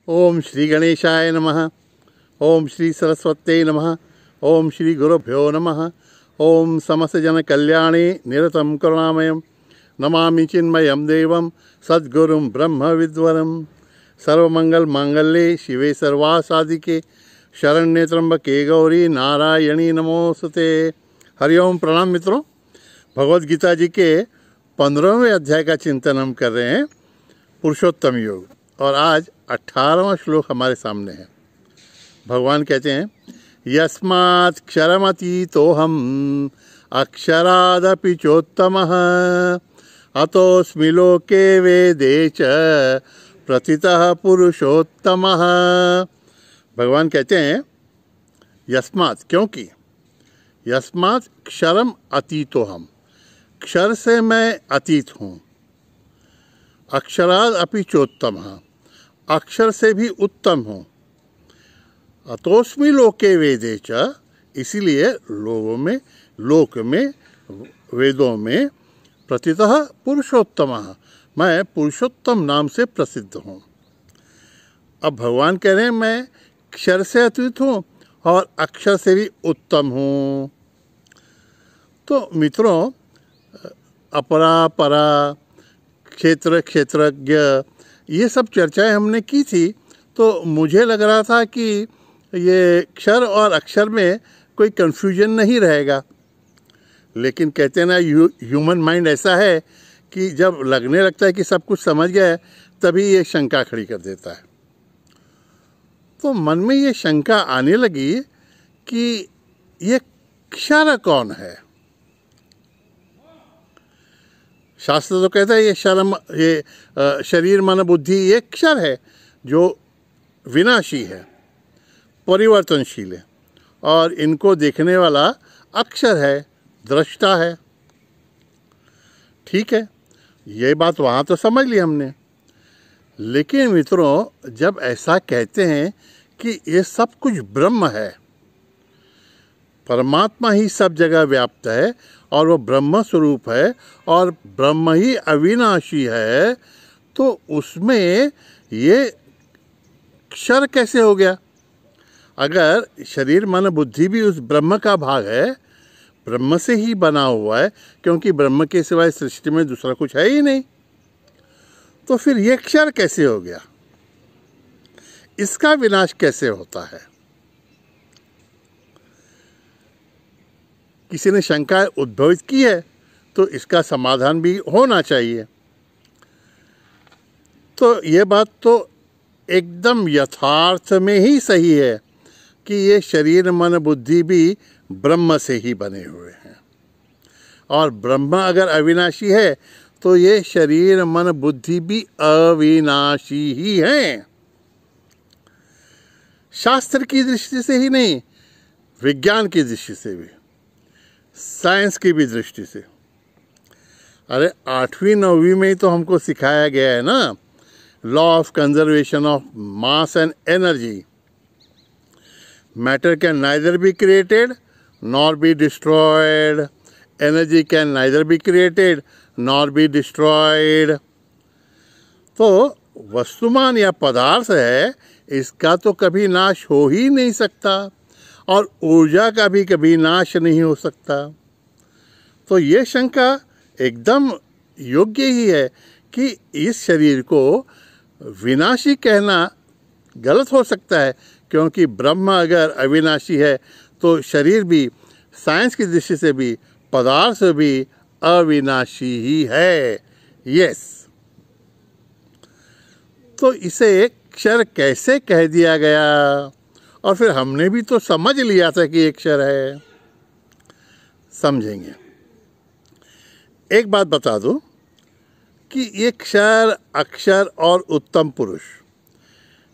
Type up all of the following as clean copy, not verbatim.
ओम श्री गणेशाय नमः। ओम श्री सरस्वत्यै नमः। ओम श्री गुरुभ्यो नमः। ओम समस्त जन कल्याणे निरतं करुणामयं नमामि चिन्मयं देवं सद्गुरुं ब्रह्म विद्वरं। सर्वमंगल मांगल्ये शिवे सर्वासाधिके शरण्ये त्र्यंबके गौरी नारायणी नमोस्तुते। हरिओम। प्रणाम मित्रों। भगवद गीता जी के 15वें अध्याय का चिंतन हम कर रहे हैं, पुरुषोत्तम योग, और आज 18वां श्लोक हमारे सामने है। भगवान कहते हैं, यस्मात् क्षरमतीतोऽहम् अक्षरादपि चोत्तमः अतोऽस्मि लोके वेदे च प्रतितः पुरुषोत्तमः। भगवान कहते हैं, यस्मात्, क्योंकि, यस्मात् क्षरम अतीतोऽहम्, क्षर से मैं अतीत हूँ, अक्षराद अपि चोत्तमः, अक्षर से भी उत्तम हूँ, अतोस्मि लोके वेदे च, इसीलिए लोक में वेदों में प्रतितः पुरुषोत्तमः, मैं पुरुषोत्तम नाम से प्रसिद्ध हूँ। अब भगवान कह रहे हैं, मैं क्षर से अतीत हूँ और अक्षर से भी उत्तम हूँ। तो मित्रों, अपरा परा, क्षेत्र क्षेत्रज्ञ, ये सब चर्चाएं हमने की थी, तो मुझे लग रहा था कि ये क्षर और अक्षर में कोई कन्फ्यूजन नहीं रहेगा। लेकिन कहते हैं ना, ह्यूमन माइंड ऐसा है कि जब लगने लगता है कि सब कुछ समझ गया है, तभी ये शंका खड़ी कर देता है। तो मन में ये शंका आने लगी कि ये क्षर कौन है। शास्त्र तो कहता है ये शरीर मन बुद्धि ये क्षर है, जो विनाशी है, परिवर्तनशील है, और इनको देखने वाला अक्षर है, दृष्टा है। ठीक है, ये बात वहाँ तो समझ ली हमने। लेकिन मित्रों, जब ऐसा कहते हैं कि ये सब कुछ ब्रह्म है, परमात्मा ही सब जगह व्याप्त है और वो ब्रह्म स्वरूप है और ब्रह्म ही अविनाशी है, तो उसमें ये क्षर कैसे हो गया? अगर शरीर मन बुद्धि भी उस ब्रह्म का भाग है, ब्रह्म से ही बना हुआ है, क्योंकि ब्रह्म के सिवाय सृष्टि में दूसरा कुछ है ही नहीं, तो फिर ये क्षर कैसे हो गया? इसका विनाश कैसे होता है? किसी ने शंका उद्भवित की है, तो इसका समाधान भी होना चाहिए। तो ये बात तो एकदम यथार्थ में ही सही है कि ये शरीर मन बुद्धि भी ब्रह्म से ही बने हुए हैं, और ब्रह्म अगर अविनाशी है तो ये शरीर मन बुद्धि भी अविनाशी ही हैं। शास्त्र की दृष्टि से ही नहीं, विज्ञान की दृष्टि से भी, साइंस की भी दृष्टि से। अरे 8वीं 9वीं में ही तो हमको सिखाया गया है ना, law of conservation of mass and energy. Matter can neither be created nor be destroyed, energy can neither be created nor be destroyed. तो वस्तुमान या पदार्थ है, इसका तो कभी नाश हो ही नहीं सकता, और ऊर्जा का भी कभी नाश नहीं हो सकता। तो ये शंका एकदम योग्य ही है कि इस शरीर को विनाशी कहना गलत हो सकता है, क्योंकि ब्रह्म अगर अविनाशी है तो शरीर भी साइंस की दृष्टि से भी, पदार्थ से भी अविनाशी ही है। यस। तो इसे क्षर कैसे कह दिया गया? और फिर हमने भी तो समझ लिया था कि एक क्षर है। समझेंगे। एक बात बता दूं कि ये क्षर, अक्षर और उत्तम पुरुष,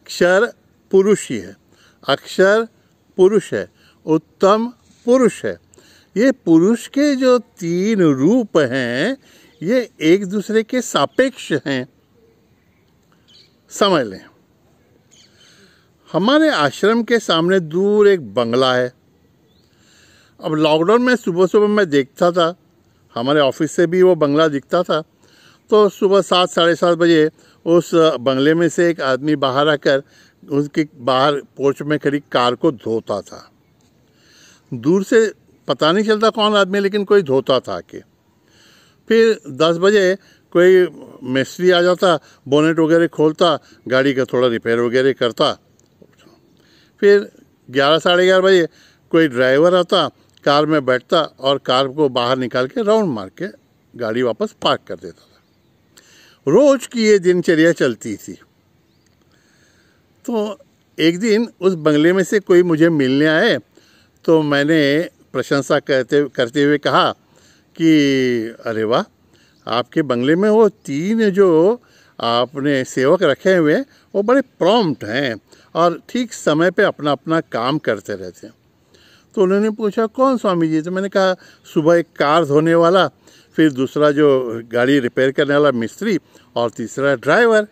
क्षर पुरुष ही है, अक्षर पुरुष है, उत्तम पुरुष है। ये पुरुष के जो 3 रूप हैं, ये एक दूसरे के सापेक्ष हैं। समझ लें, हमारे आश्रम के सामने दूर एक बंगला है। अब लॉकडाउन में सुबह सुबह मैं देखता था, हमारे ऑफिस से भी वो बंगला दिखता था, तो सुबह 7 साढ़े 7 बजे उस बंगले में से एक आदमी बाहर आकर उसके बाहर पोर्च में खड़ी कार को धोता था। दूर से पता नहीं चलता कौन आदमी, लेकिन कोई धोता था आके। फिर 10 बजे कोई मिस्त्री आ जाता, बोनेट वगैरह खोलता, गाड़ी का थोड़ा रिपेयर वगैरह करता। फिर 11 साढ़े 11 बजे कोई ड्राइवर आता, कार में बैठता और कार को बाहर निकाल के राउंड मार के गाड़ी वापस पार्क कर देता था। रोज की ये दिनचर्या चलती थी। तो एक दिन उस बंगले में से कोई मुझे मिलने आए, तो मैंने प्रशंसा करते हुए कहा कि अरे वाह, आपके बंगले में वो 3 जो आपने सेवक रखे हुए हैं वो बड़े प्रॉम्प्ट हैं और ठीक समय पे अपना अपना काम करते रहते हैं। तो उन्होंने पूछा कौन स्वामी जी? तो मैंने कहा सुबह एक कार धोने वाला, फिर दूसरा जो गाड़ी रिपेयर करने वाला मिस्त्री और तीसरा ड्राइवर।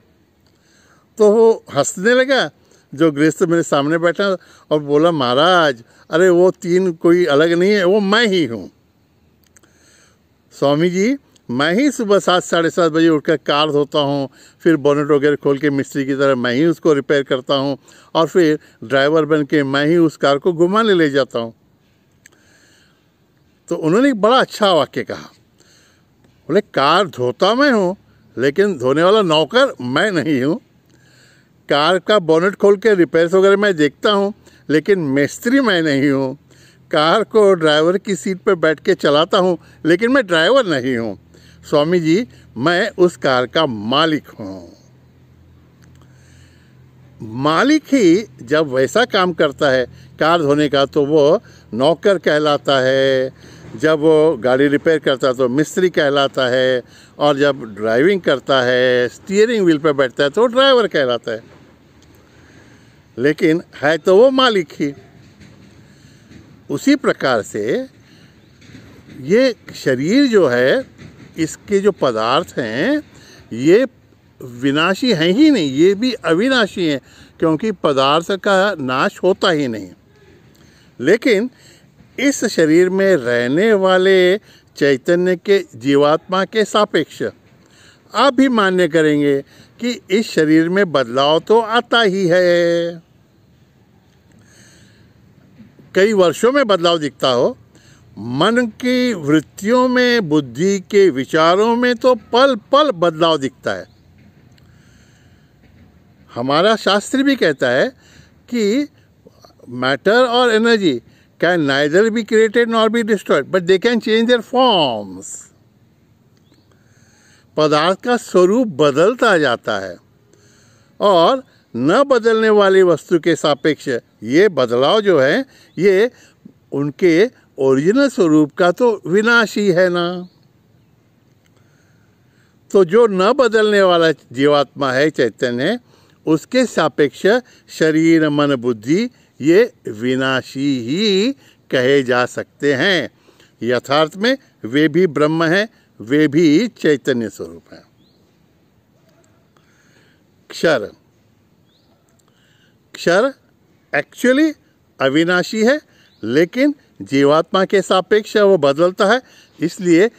तो वो हंसने लगा जो गृहस्थ मेरे सामने बैठा और बोला महाराज अरे वो 3 कोई अलग नहीं है, वो मैं ही हूँ। स्वामी जी मैं ही सुबह 7 साढ़े 7 बजे उठकर कार धोता हूँ, फिर बोनेट वगैरह खोल के मिस्त्री की तरह मैं ही उसको रिपेयर करता हूँ और फिर ड्राइवर बन के मैं ही उस कार को घुमाने ले जाता हूँ। तो उन्होंने एक बड़ा अच्छा वाक्य कहा, बोले कार धोता मैं हूँ लेकिन धोने वाला नौकर मैं नहीं हूँ। कार का बोनेट खोल के रिपेयर्स वगैरह मैं देखता हूँ लेकिन मिस्त्री मैं नहीं हूँ। कार को ड्राइवर की सीट पर बैठ के चलाता हूँ लेकिन मैं ड्राइवर नहीं हूँ। स्वामी जी मैं उस कार का मालिक हूँ। मालिक ही जब वैसा काम करता है कार धोने का तो वो नौकर कहलाता है, जब वो गाड़ी रिपेयर करता है तो मिस्त्री कहलाता है, और जब ड्राइविंग करता है स्टीयरिंग व्हील पर बैठता है तो ड्राइवर कहलाता है। लेकिन है तो वो मालिक ही। उसी प्रकार से ये शरीर जो है, इसके जो पदार्थ हैं ये विनाशी हैं ही नहीं, ये भी अविनाशी हैं, क्योंकि पदार्थ का नाश होता ही नहीं। लेकिन इस शरीर में रहने वाले चैतन्य के जीवात्मा के सापेक्ष आप भी मान्य करेंगे कि इस शरीर में बदलाव तो आता ही है। कई वर्षों में बदलाव दिखता हो, मन की वृत्तियों में, बुद्धि के विचारों में तो पल पल बदलाव दिखता है। हमारा शास्त्र भी कहता है कि मैटर और energy can neither be created nor be destroyed but they can change their forms. पदार्थ का स्वरूप बदलता जाता है और न बदलने वाली वस्तु के सापेक्ष ये बदलाव जो है ये उनके ओरिजिनल स्वरूप का तो विनाशी है ना। तो जो न बदलने वाला जीवात्मा है, चैतन्य, उसके सापेक्ष शरीर मन बुद्धि ये विनाशी ही कहे जा सकते हैं। यथार्थ में वे भी ब्रह्म हैं, वे भी चैतन्य स्वरूप हैं। क्षर, क्षर एक्चुअली अविनाशी है लेकिन जीवात्मा के सापेक्ष वो बदलता है, इसलिए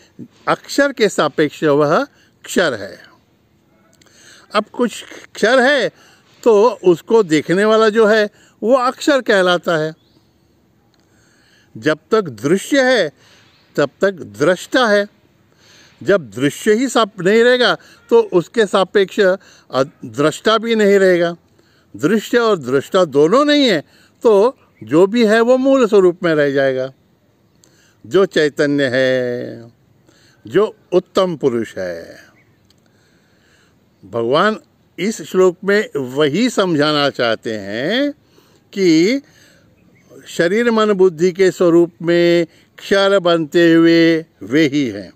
अक्षर के सापेक्ष वह क्षर है। अब कुछ क्षर है तो उसको देखने वाला जो है वो अक्षर कहलाता है। जब तक दृश्य है तब तक दृष्टा है। जब दृश्य ही नहीं रहेगा तो उसके सापेक्ष दृष्टा भी नहीं रहेगा। दृश्य और दृष्टा दोनों नहीं है तो जो भी है वो मूल स्वरूप में रह जाएगा। जो चैतन्य है, जो उत्तम पुरुष है। भगवान इस श्लोक में वही समझाना चाहते हैं कि शरीर मन बुद्धि के स्वरूप में क्षर बनते हुए वे ही हैं।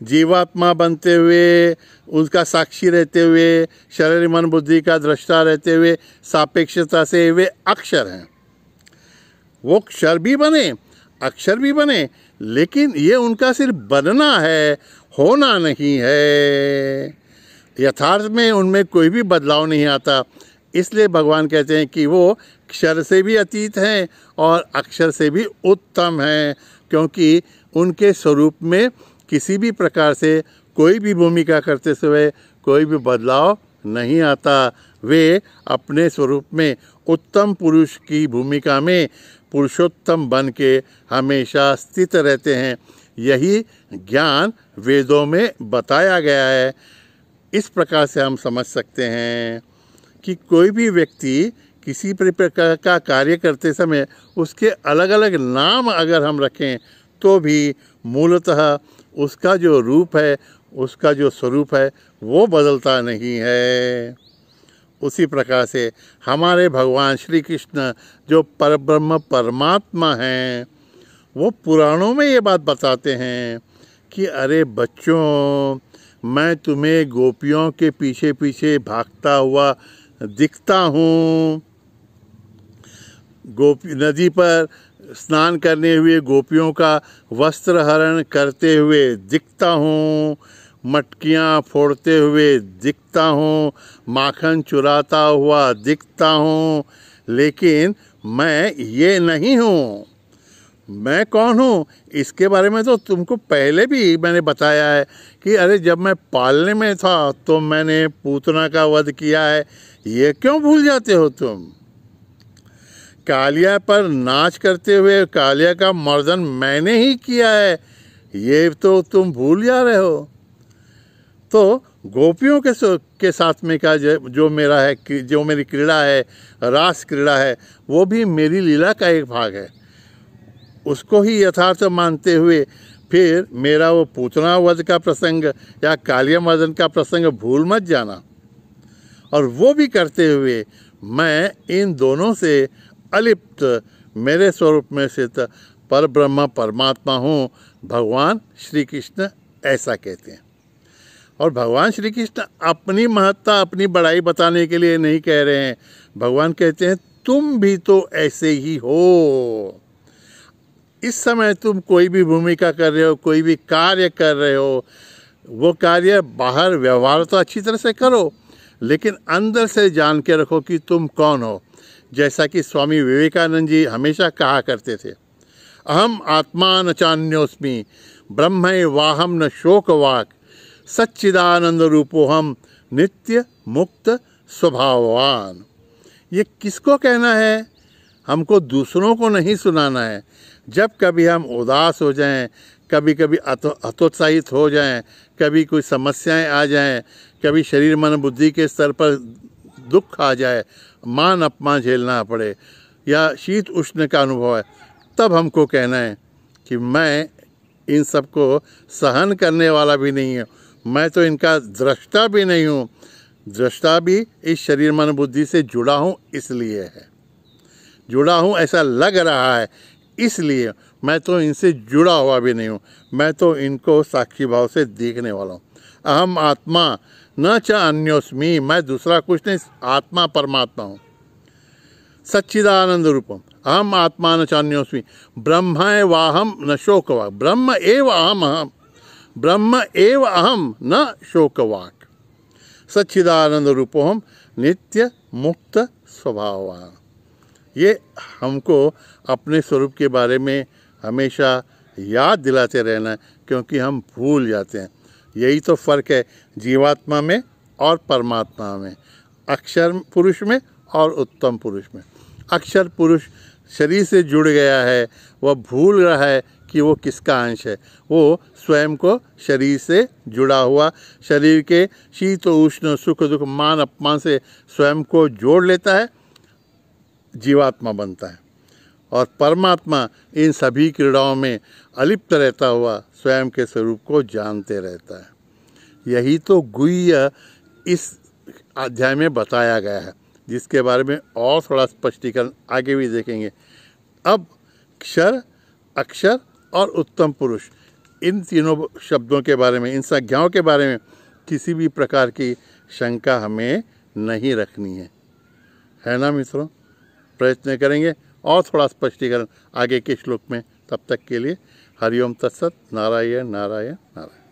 जीवात्मा बनते हुए, उसका साक्षी रहते हुए, शरीर मन बुद्धि का दृष्टा रहते हुए सापेक्षता से वे अक्षर हैं। वो क्षर भी बने, अक्षर भी बने, लेकिन ये उनका सिर्फ बनना है, होना नहीं है। यथार्थ में उनमें कोई भी बदलाव नहीं आता। इसलिए भगवान कहते हैं कि वो क्षर से भी अतीत हैं और अक्षर से भी उत्तम हैं, क्योंकि उनके स्वरूप में किसी भी प्रकार से कोई भी भूमिका करते समय कोई भी बदलाव नहीं आता। वे अपने स्वरूप में उत्तम पुरुष की भूमिका में पुरुषोत्तम बन के हमेशा स्थित रहते हैं। यही ज्ञान वेदों में बताया गया है। इस प्रकार से हम समझ सकते हैं कि कोई भी व्यक्ति किसी प्रकार का कार्य करते समय उसके अलग अलग नाम अगर हम रखें तो भी मूलतः उसका जो रूप है, उसका जो स्वरूप है, वो बदलता नहीं है। उसी प्रकार से हमारे भगवान श्री कृष्ण जो परब्रह्म परमात्मा हैं, वो पुराणों में ये बात बताते हैं कि अरे बच्चों, मैं तुम्हें गोपियों के पीछे पीछे भागता हुआ दिखता हूँ। गोपी नदी पर स्नान करने हुए गोपियों का वस्त्र हरण करते हुए दिखता हूँ, मटकियाँ फोड़ते हुए दिखता हूँ, माखन चुराता हुआ दिखता हूँ, लेकिन मैं ये नहीं हूँ। मैं कौन हूँ इसके बारे में तो तुमको पहले भी मैंने बताया है कि अरे जब मैं पालने में था तो मैंने पूतना का वध किया है। ये क्यों भूल जाते हो तुम? कालिया पर नाच करते हुए कालिया का मर्दन मैंने ही किया है, ये तो तुम भूल जा रहे हो। तो गोपियों के साथ में का जो मेरा है, जो मेरी क्रीड़ा है, रास क्रीड़ा है, वो भी मेरी लीला का एक भाग है। उसको ही यथार्थ मानते हुए फिर मेरा वो पूतना वध का प्रसंग या कालिया मर्दन का प्रसंग भूल मत जाना। और वो भी करते हुए मैं इन दोनों से अलिप्त मेरे स्वरूप में स्थित पर ब्रह्म परमात्मा हूँ। भगवान श्री कृष्ण ऐसा कहते हैं। और भगवान श्री कृष्ण अपनी महत्ता, अपनी बड़ाई बताने के लिए नहीं कह रहे हैं। भगवान कहते हैं तुम भी तो ऐसे ही हो। इस समय तुम कोई भी भूमिका कर रहे हो, कोई भी कार्य कर रहे हो, वो कार्य बाहर व्यवहार तो अच्छी तरह से करो, लेकिन अंदर से जान के रखो कि तुम कौन हो। जैसा कि स्वामी विवेकानंद जी हमेशा कहा करते थे, अहम आत्मा न चान्योस्मि ब्रह्मैवाहम न शोकवाक सच्चिदानंद रूपोहम नित्य मुक्त स्वभाववान। ये किसको कहना है? हमको दूसरों को नहीं सुनाना है। जब कभी हम उदास हो जाएं, कभी कभी हतोत्साहित हो जाएं, कभी कोई समस्याएं आ जाएं, कभी शरीर मन बुद्धि के स्तर पर दुख आ जाए, मान अपमान झेलना पड़े या शीत उष्ण का अनुभव है, तब हमको कहना है कि मैं इन सब को सहन करने वाला भी नहीं हूँ, मैं तो इनका दृष्टा भी नहीं हूँ। दृष्टा भी इस शरीर मन बुद्धि से जुड़ा हूँ इसलिए है, जुड़ा हूँ ऐसा लग रहा है इसलिए। मैं तो इनसे जुड़ा हुआ भी नहीं हूँ, मैं तो इनको साक्षी भाव से देखने वाला हूँ। अहम आत्मा न च अन्योस्मि, मैं दूसरा कुछ नहीं, आत्मा परमात्मा हूँ। सच्चिदानंद रूपम अहम आत्मा न च अन्योस्मि ब्रह्मैवाहम न शोकवाक, ब्रह्म एव अहम, ब्रह्म एव अहम न शोकवाक सच्चिदानंद रूपोहम नित्य मुक्त स्वभाववान। ये हमको अपने स्वरूप के बारे में हमेशा याद दिलाते रहना है, क्योंकि हम भूल जाते हैं। यही तो फ़र्क है जीवात्मा में और परमात्मा में, अक्षर पुरुष में और उत्तम पुरुष में। अक्षर पुरुष शरीर से जुड़ गया है, वह भूल रहा है कि वो किसका अंश है। वो स्वयं को शरीर से जुड़ा हुआ, शरीर के शीत उष्ण सुख दुख मान अपमान से स्वयं को जोड़ लेता है, जीवात्मा बनता है। और परमात्मा इन सभी क्रीड़ाओं में अलिप्त रहता हुआ स्वयं के स्वरूप को जानते रहता है। यही तो गुह्य इस अध्याय में बताया गया है, जिसके बारे में और थोड़ा स्पष्टीकरण आगे भी देखेंगे। अब क्षर, अक्षर और उत्तम पुरुष, इन तीनों शब्दों के बारे में, इन संज्ञाओं के बारे में किसी भी प्रकार की शंका हमें नहीं रखनी है ना मित्रों? प्रयत्न करेंगे और थोड़ा स्पष्टीकरण आगे के श्लोक में। तब तक के लिए हरिओम तत्सत। नारायण नारायण नारायण।